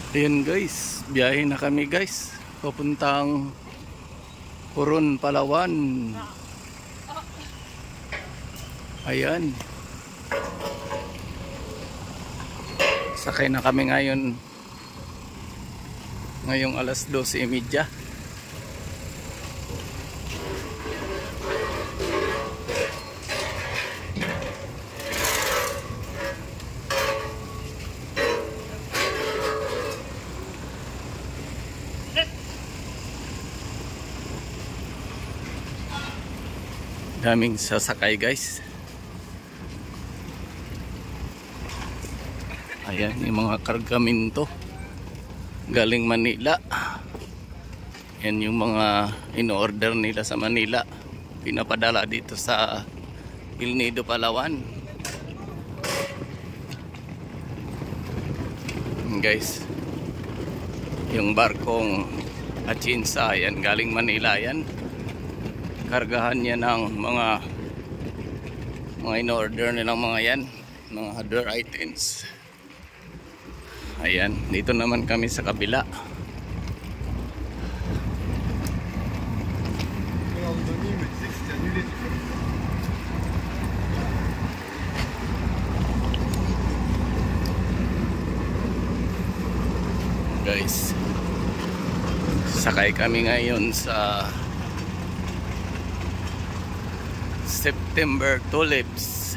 Ayan guys, biyahe na kami guys. Papuntang Coron, Palawan. Ayan. Sakay na kami ngayon. Ngayong alas 12:30. Daming sasakay guys. Ayan yung mga kargamento galing Manila. Yan yung mga in-order nila sa Manila, pinapadala dito sa El Nido, Palawan. Guys, yung barkong Atienza, yan galing Manila yan. Kargahan niya ng mga in-order nilang mga yan, mga other items. Ayan, dito naman kami sa kabila. Guys, sakay kami ngayon sa September Tulips.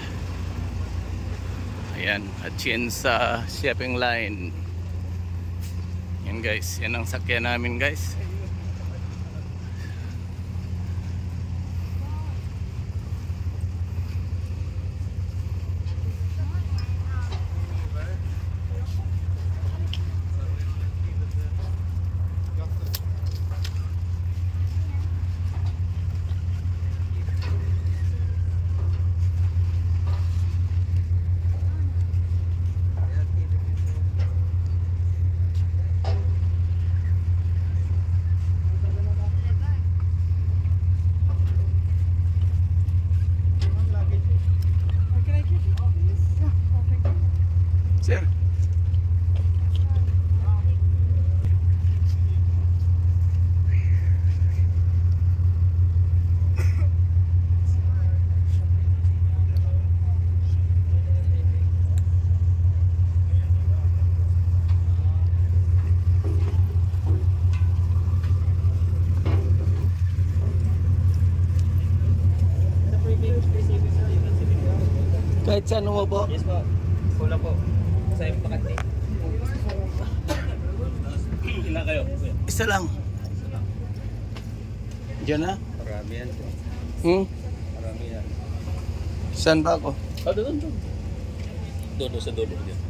Ayan, Atienza shipping line. Yan guys, yan ang sakyan namin guys. Sir. Kahit saan mo po? Yes po. Pula po. Sa yung pakati. Ilan kayo? Isa lang. Diyan na? Marami yan. Marami yan. Saan ba ako? Doon. Doon sa dulo dyan.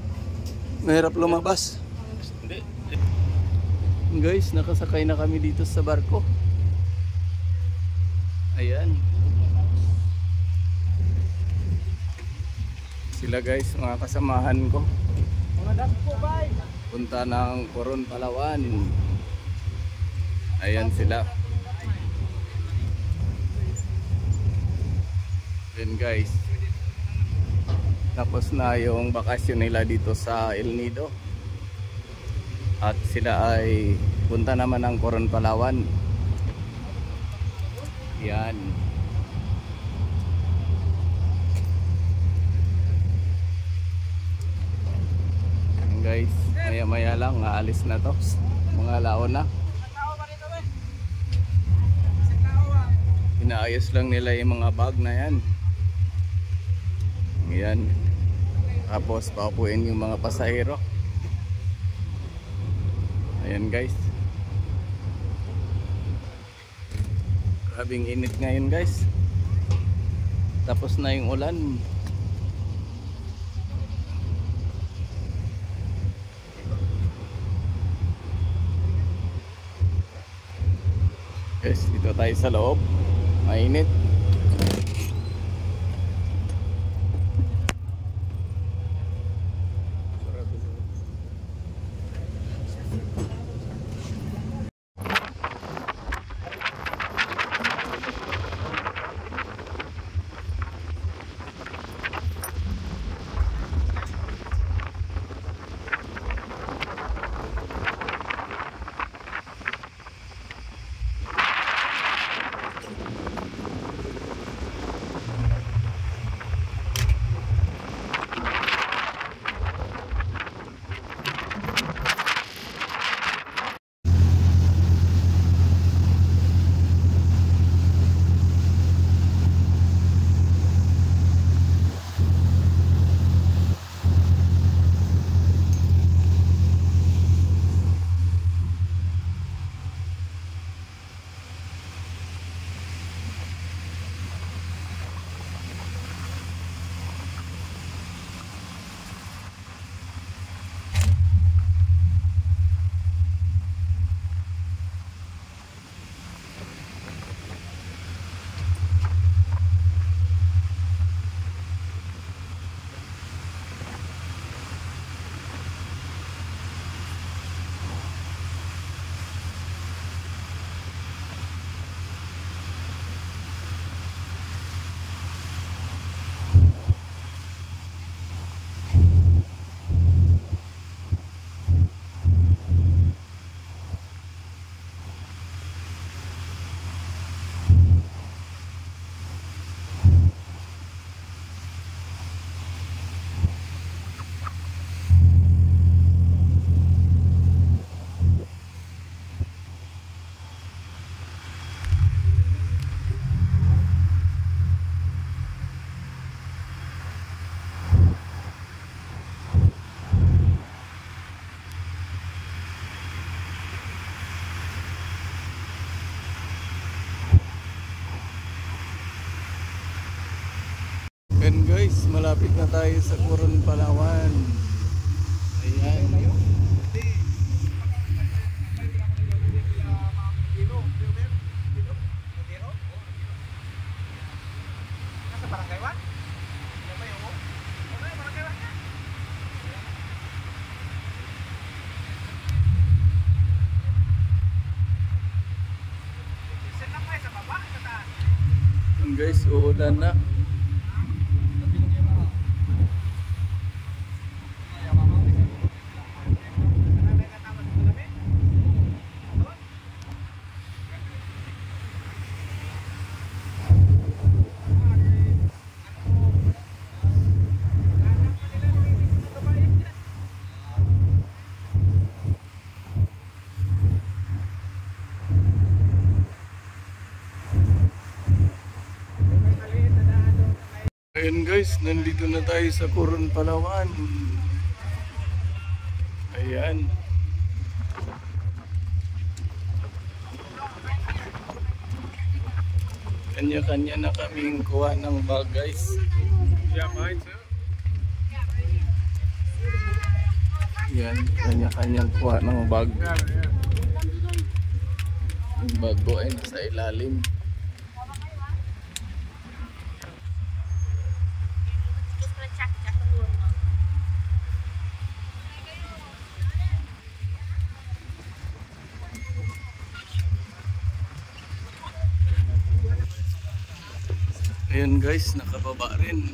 Mahirap lumabas. Hindi. Guys, nakasakay na kami dito sa barko. Ayan. Sila guys, mga kasamahan ko. Mga dako po, bay. Punta ng Coron, Palawan. Ayan sila. Then guys, tapos na yung bakasyon nila dito sa El Nido. At sila ay punta naman ng Coron, Palawan. Yan. Guys, maya lang aalis na to, mga laon na. Inaayos lang nila yung mga bag na yan. Yan. Tapos paupuin yung mga pasahero. Ayan guys, grabing init ngayon guys. Tapos na yung ulan. Yes, dito tayo sa loob. Mainit. Ayan guys, malapit na tayo sa Coron, Palawan. Ayan. Ayan guys, uulan na. Ayan guys, nandito na tayo sa Coron, Palawan. Ayan. Kanya-kanya na kaming kuha ng bag guys. Ayan, kanya-kanyang kuha ng bag. Yung bag ko ay nasa ilalim. Ayan guys, nakababa rin.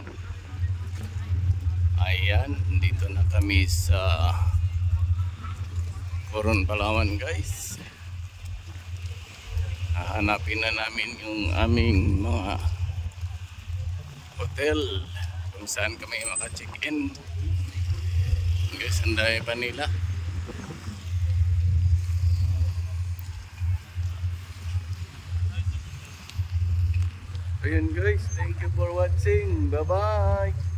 Ayan, dito na kami sa Coron, Palawan guys. Hahanapin na namin yung aming mga hotel kung saan kami maka-check-in. Guys, ang dami pa nila. Ayan guys, thank you for watching. Bye bye.